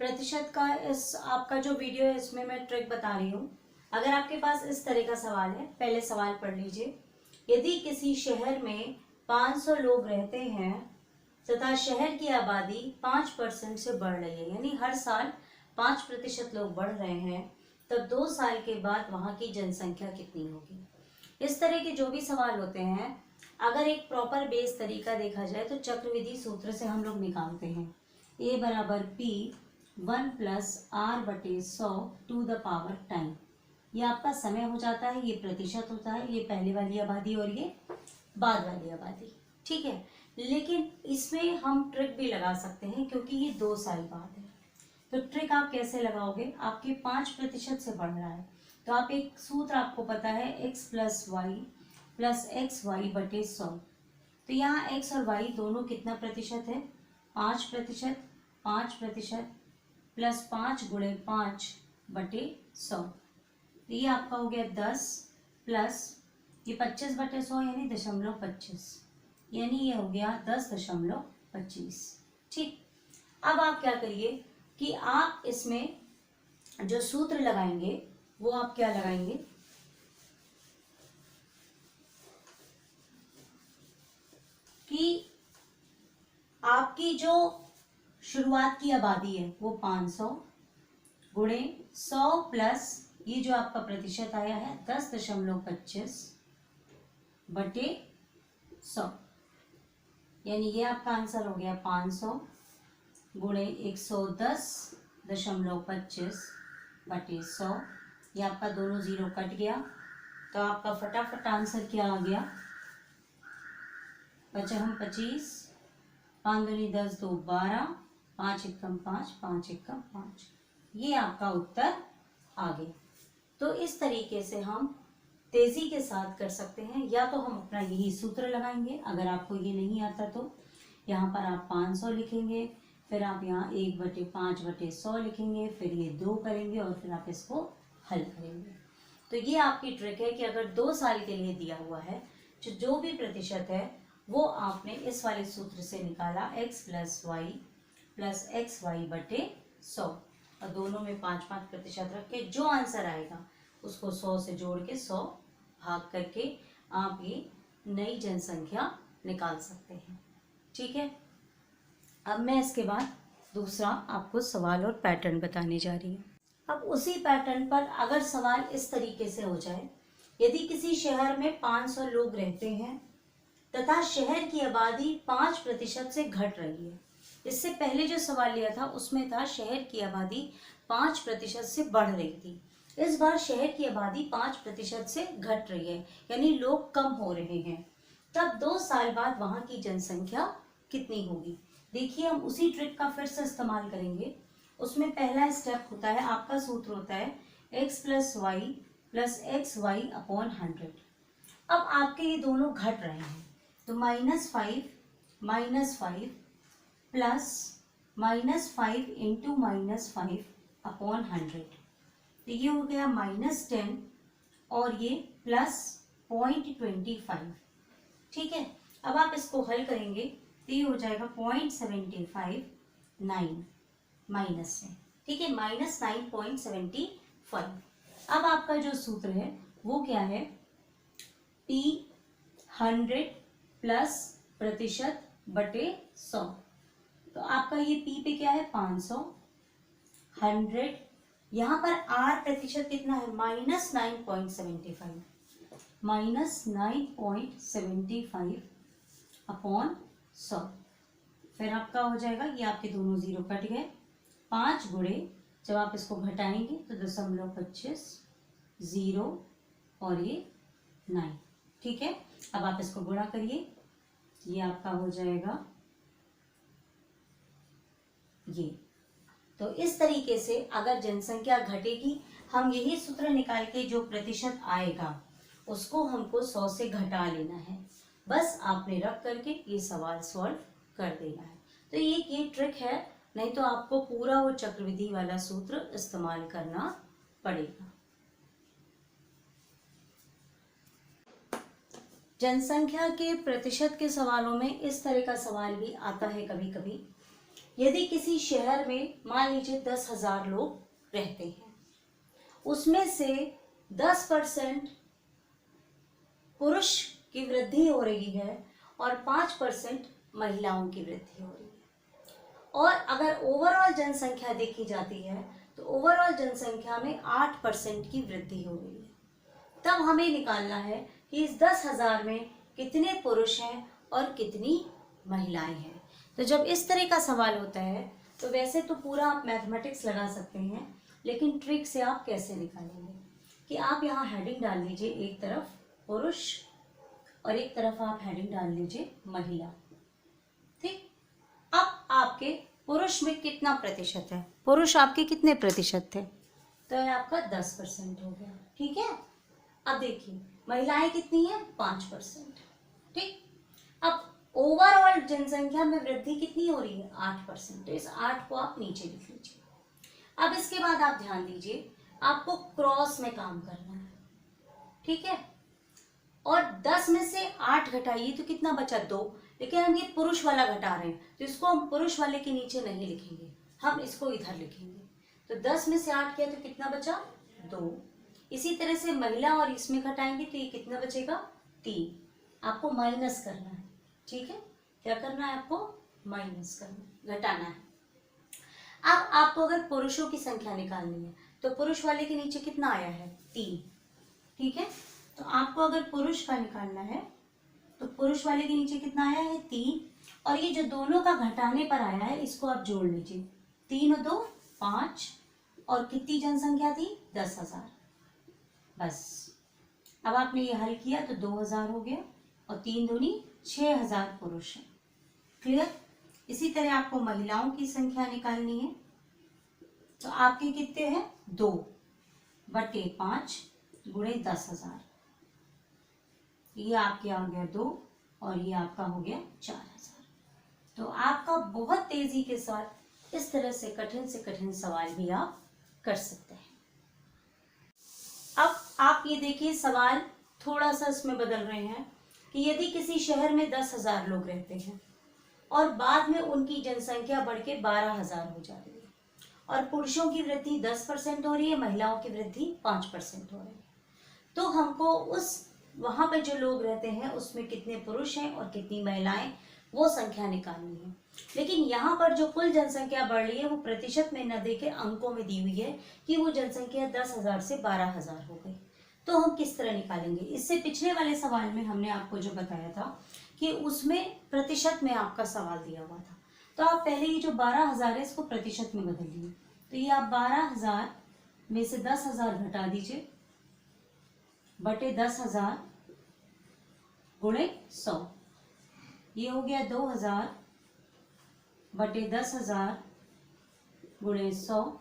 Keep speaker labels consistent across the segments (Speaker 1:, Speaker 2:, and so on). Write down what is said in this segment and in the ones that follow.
Speaker 1: प्रतिशत का इस आपका जो वीडियो है इसमें मैं ट्रिक बता रही हूँ। अगर आपके पास इस तरह का सवाल है, पहले सवाल पढ़ लीजिए। यदि किसी शहर में 500 लोग रहते हैं तथा शहर की आबादी 5% से बढ़ रही है, यानी हर साल 5% लोग बढ़ रहे हैं, तब 2 साल के बाद वहाँ की जनसंख्या कितनी होगी। इस तरह के जो भी सवाल होते हैं, अगर एक प्रॉपर बेस तरीका देखा जाए तो चक्रविधि सूत्र से हम लोग निकालते हैं। A बराबर P 1 प्लस R बटे 100 टू द पावर टाइम। ये आपका समय हो जाता है, ये प्रतिशत होता है, ये पहले वाली आबादी और ये बाद वाली आबादी। ठीक है, लेकिन इसमें हम ट्रिक भी लगा सकते हैं क्योंकि ये 2 साल बाद है। तो ट्रिक आप कैसे लगाओगे, आपके 5% से बढ़ रहा है तो आप एक सूत्र आपको पता है x plus y plus x y बटे 100। तो यहाँ x और y दोनों कितना प्रतिशत है, 5%, 5% प्लस 5 गुणे 5 बटे 100। तो ये आपका हो गया 10 प्लस ये 25 बटे 100 यानी 0.25, यानी ये हो गया 10.25। ठीक, अब आप क्या करिए कि आप इसमें जो सूत्र लगाएंगे वो आप क्या लगाएंगे कि आपकी जो शुरुआत की आबादी है वो 500 गुणे 100 प्लस ये जो आपका प्रतिशत आया है 10.25 बटे 100, यानी ये आपका आंसर हो गया 500 गुणे 110.25 बटे 100। ये आपका दोनों जीरो कट गया तो आपका फटाफट आंसर क्या आ गया, बचा हम 25, 5 दूनी 10, 2 12, 5 एकम 5, 5 एकम 5। ये आपका उत्तर आ गया। तो इस तरीके से हम तेजी के साथ कर सकते हैं, या तो हम अपना यही सूत्र लगाएंगे, अगर आपको ये नहीं आता तो यहाँ पर आप 500 लिखेंगे, फिर आप यहाँ 1/5/100 लिखेंगे, फिर ये 2 करेंगे और फिर आप इसको हल करेंगे। तो ये आपकी ट्रिक है कि अगर 2 साल के लिए दिया हुआ है जो भी प्रतिशत है वो आपने इस वाले सूत्र से निकाला, x plus y plus x y बटे 100, और दोनों में 5-5% रख के जो आंसर आएगा उसको 100 से जोड़ के 100 भाग करके आप ये नई जनसंख्या निकाल सकते हैं। ठीक है, अब मैं इसके बाद दूसरा आपको सवाल और पैटर्न बताने जा रही हूँ। अब उसी पैटर्न पर अगर सवाल इस तरीके से हो जाए, यदि किसी शहर में 500 लोग रहते हैं तथा शहर की आबादी 5% से घट रही है। इससे पहले जो सवाल लिया था उसमें था शहर की आबादी 5% से बढ़ रही थी। इस बार शहर की आबादी 5% से घट रही है, यानी लोग कम हो रहे हैं। तब 2 साल बाद वहां की जनसंख्या कितनी होगी। देखिए, हम उसी ट्रिक का फिर से इस्तेमाल करेंगे। उसमें पहला स्टेप होता है, आपका सूत्र होता है x plus y plus x y upon 100। अब आपके ये दोनों घट रहे हैं तो -5 प्लस -5 इंटू -5 अपॉन 100, तो ये हो गया -10 और ये प्लस 0.25। ठीक है, अब आप इसको हल करेंगे तो ये हो जाएगा 0.75 9 माइनस में। ठीक है, -9.75। अब आपका जो सूत्र है वो क्या है, P 100 प्लस प्रतिशत बटे 100। तो आपका ये P पे क्या है 500, 100, यहाँ पर R प्रतिशत कितना है -9.75, -9.75 अपॉन 100। फिर आपका हो जाएगा, ये आपके दोनों जीरो कट गए, 5 गुणे जब आप इसको घटाएंगे तो 0.25, 0 और ये 9। ठीक है, अब आप इसको गुणा करिए, ये आपका हो जाएगा ये। तो इस तरीके से अगर जनसंख्या घटेगी, हम यही सूत्र निकाल के जो प्रतिशत आएगा उसको हमको 100 से घटा लेना है। बस आपने रख करके ये सवाल सॉल्व कर देना है। तो ये ट्रिक है, नहीं तो आपको पूरा वो चक्रविधि वाला सूत्र इस्तेमाल करना पड़ेगा। जनसंख्या के प्रतिशत के सवालों में इस तरह का सवाल भी आता है कभी कभी यदि किसी शहर में मान लीजिए 10,000 लोग रहते हैं, उसमें से 10% पुरुष की वृद्धि हो रही है और 5% महिलाओं की वृद्धि हो रही है। और अगर ओवरऑल जनसंख्या देखी जाती है तो ओवरऑल जनसंख्या में 8% की वृद्धि हो रही है। तब हमें निकालना है कि इस 10,000 में कितने पुरुष हैं और कितनी महिलाएं हैं। तो जब इस तरह का सवाल होता है तो वैसे तो पूरा आप मैथमेटिक्स लगा सकते हैं, लेकिन ट्रिक से आप कैसे निकालेंगे कि आप यहाँ हेडिंग डाल लीजिए, एक तरफ पुरुष और एक तरफ आप हेडिंग डाल लीजिए महिला। ठीक, अब आपके पुरुष में कितना प्रतिशत है, पुरुष आपके कितने प्रतिशत थे, तो ये आपका 10% हो गया। ठीक है, अब देखिए महिलाएं कितनी है, 5%। ठीक, अब ओवरऑल जनसंख्या में वृद्धि कितनी हो रही है, 8%। तो इस 8 को आप नीचे लिख लीजिए। अब इसके बाद आप ध्यान दीजिए, आपको क्रॉस में काम करना है। ठीक है, और 10 में से 8 घटाइए तो कितना बचा, 2। लेकिन हम ये पुरुष वाला घटा रहे हैं तो इसको हम पुरुष वाले के नीचे नहीं लिखेंगे, हम इसको इधर लिखेंगे। तो 10 में से 8 किया तो कितना बचा, 2। इसी तरह से महिला और इसमें घटाएंगे तो ये कितना बचेगा, 3। आपको माइनस करना है। ठीक है, क्या करना है, आपको माइनस करना, घटाना है। अब आपको अगर पुरुषों की संख्या निकालनी है तो पुरुष वाले के नीचे कितना आया है, 3। ठीक है, तो आपको अगर पुरुष का निकालना है तो पुरुष वाले के नीचे कितना आया है, 3। और ये जो दोनों का घटाने पर आया है इसको आप जोड़ लीजिए, 3 और 2 5, और कितनी जनसंख्या थी, 10,000। बस अब आपने ये हल किया तो 2,000 हो गया और 3 दूनी 6,000 पुरुष हैं। क्लियर। इसी तरह आपको महिलाओं की संख्या निकालनी है तो आपके कितने हैं, 2/5 गुणे 10,000। ये आपके आ गया 2 और ये आपका हो गया 4,000। तो आपका बहुत तेजी के साथ इस तरह से कठिन सवाल भी आप कर सकते हैं। अब आप ये देखिए सवाल थोड़ा सा इसमें बदल रहे हैं कि यदि किसी शहर में 10,000 लोग रहते हैं और बाद में उनकी जनसंख्या बढ़ के 12,000 हो जा रही है और पुरुषों की वृद्धि 10% हो रही है, महिलाओं की वृद्धि 5% हो रही है, तो हमको उस वहां पे जो लोग रहते हैं उसमें कितने पुरुष हैं और कितनी महिलाएं, वो संख्या निकालनी है। लेकिन यहाँ पर जो कुल जनसंख्या बढ़ रही है वो प्रतिशत में न देके अंकों में दी हुई है कि वो जनसंख्या 10,000 से 12,000 हो गई। तो हम किस तरह निकालेंगे, इससे पिछले वाले सवाल में हमने आपको जो बताया था कि उसमें प्रतिशत में आपका सवाल दिया हुआ था। तो आप पहले ये जो 12,000 है इसको प्रतिशत में बदल लीजिए। तो ये आप 12,000 में से 10,000 घटा दीजिए बटे 10,000 गुणे 100। ये हो गया 2,000 बटे 10,000 गुणे 100।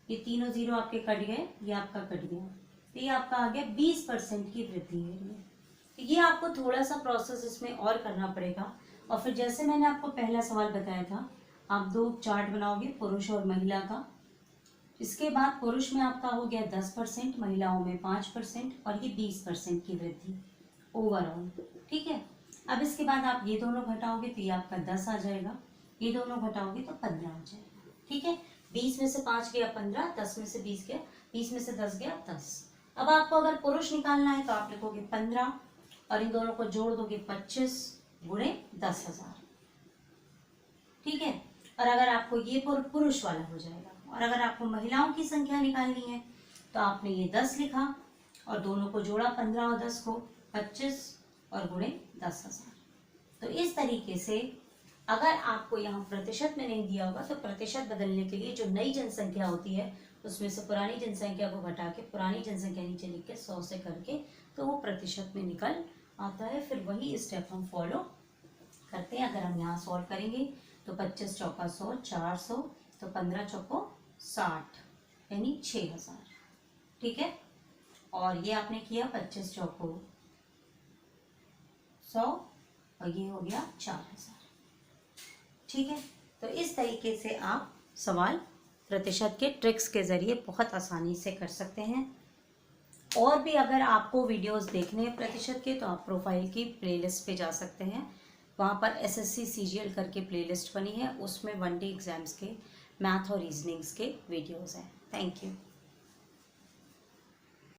Speaker 1: ये तीनों जीरो आपके कट गए, ये आपका कट गया, तो ये आपका आ गया 20% की वृद्धि हो रही है। तो ये आपको थोड़ा सा प्रोसेस इसमें और करना पड़ेगा। और फिर जैसे मैंने आपको पहला सवाल बताया था, आप 2 चार्ट बनाओगे पुरुष और महिला का। इसके बाद पुरुष में आपका हो गया 10%, महिलाओं में 5% और ये 20% की वृद्धि ओवरऑल। ठीक है, अब इसके बाद आप ये दोनों घटाओगे तो ये आपका 10 आ जाएगा, ये दोनों घटाओगे तो 15 आ जाएगा। ठीक है, 20 में से 5 गया 15, 10 में से 20 गया, 20 में से 10 गया 10। अब आपको अगर पुरुष निकालना है तो आप लिखोगे 15 और इन दोनों को जोड़ दोगे 25 गुणे 10,000। ठीक है, और अगर आपको ये पुरुष वाला हो जाएगा। और अगर आपको महिलाओं की संख्या निकालनी है तो आपने ये 10 लिखा और दोनों को जोड़ा 15 और 10 को 25 और गुणे 10,000। तो इस तरीके से अगर आपको यहाँ प्रतिशत में नहीं दिया होगा तो प्रतिशत बदलने के लिए जो नई जनसंख्या होती है उसमें से पुरानी जनसंख्या को घटा के पुरानी जनसंख्या नीचे लिख के 100 से करके तो वो प्रतिशत में निकल आता है। फिर वही स्टेप हम फॉलो करते हैं। अगर हम यहाँ सॉल्व करेंगे तो 25 चौका 100, 400, तो 15 चौको 60 यानी 6,000। ठीक है, और ये आपने किया 25 चौको 100 और ये हो गया 4,000। ठीक है, तो इस तरीके से आप सवाल प्रतिशत के ट्रिक्स के ज़रिए बहुत आसानी से कर सकते हैं। और भी अगर आपको वीडियोस देखने हैं प्रतिशत के तो आप प्रोफाइल की प्लेलिस्ट पे जा सकते हैं, वहाँ पर SSC CGL करके प्लेलिस्ट बनी है, उसमें 1 डे एग्जाम्स के मैथ और रीजनिंग्स के वीडियोस हैं। Thank you.